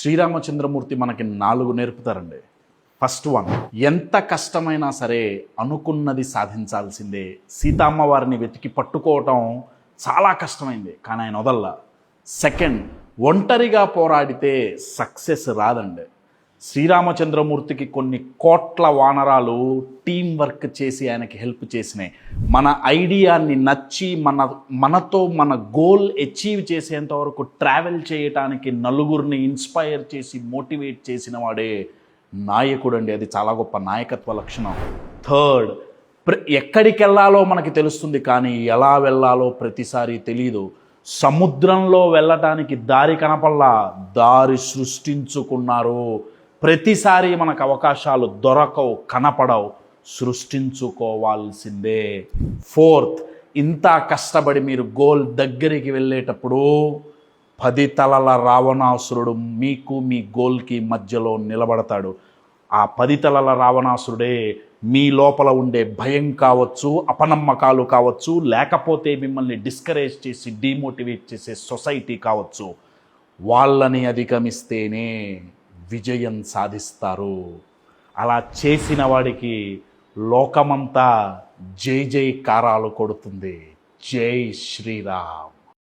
శ్రీరామచంద్రమూర్తి మనకి 4 నేర్పుతారండి. First one, ఎంత కష్టమైనా సరే అనుకున్నది సాధించాల్సిందే. సీతమ్మవారిని వెతికి పట్టుకోవటం చాలా కష్టమైంది, కానీ ఆయన వదల్లా. సెకండ్, ఒంటరిగా పోరాడితే సక్సెస్ రాదండి. శ్రీరామచంద్రమూర్తికి కొన్ని కోట్ల వానరాలు టీం వర్క్ చేసి ఆయనకి హెల్ప్ చేసినాయి. మన ఐడియాని నచ్చి మనతో మన గోల్ అచీవ్ చేసేంత వరకు ట్రావెల్ చేయటానికి నలుగురిని ఇన్స్పైర్ చేసి మోటివేట్ చేసిన వాడే నాయకుడు అండి. అది చాలా గొప్ప నాయకత్వ లక్షణం. థర్డ్, ఎక్కడికి వెళ్ళాలో మనకి తెలుస్తుంది, కానీ ఎలా వెళ్ళాలో ప్రతిసారి తెలీదు. సముద్రంలో వెళ్ళటానికి దారి కనపల్లా, దారి సృష్టించుకున్నారు. ప్రతిసారి మనకు అవకాశాలు దొరకవు, కనపడవు, సృష్టించుకోవాల్సిందే. ఫోర్త్, ఇంత కష్టపడి మీరు గోల్ దగ్గరికి వెళ్ళేటప్పుడు 10 తలల రావణాసురుడు మీకు మీ గోల్కి మధ్యలో నిలబడతాడు. ఆ 10 తలల రావణాసురుడే మీ లోపల ఉండే భయం కావచ్చు, అపనమ్మకాలు కావచ్చు, లేకపోతే మిమ్మల్ని డిస్కరేజ్ చేసి డిమోటివేట్ చేసే సొసైటీ కావచ్చు. వాళ్ళని అధిగమిస్తేనే విజయం సాధిస్తారు. అలా చేసిన వాడికి లోకమంతా జై జై కారాలు కొడుతుంది. జై శ్రీరామ్.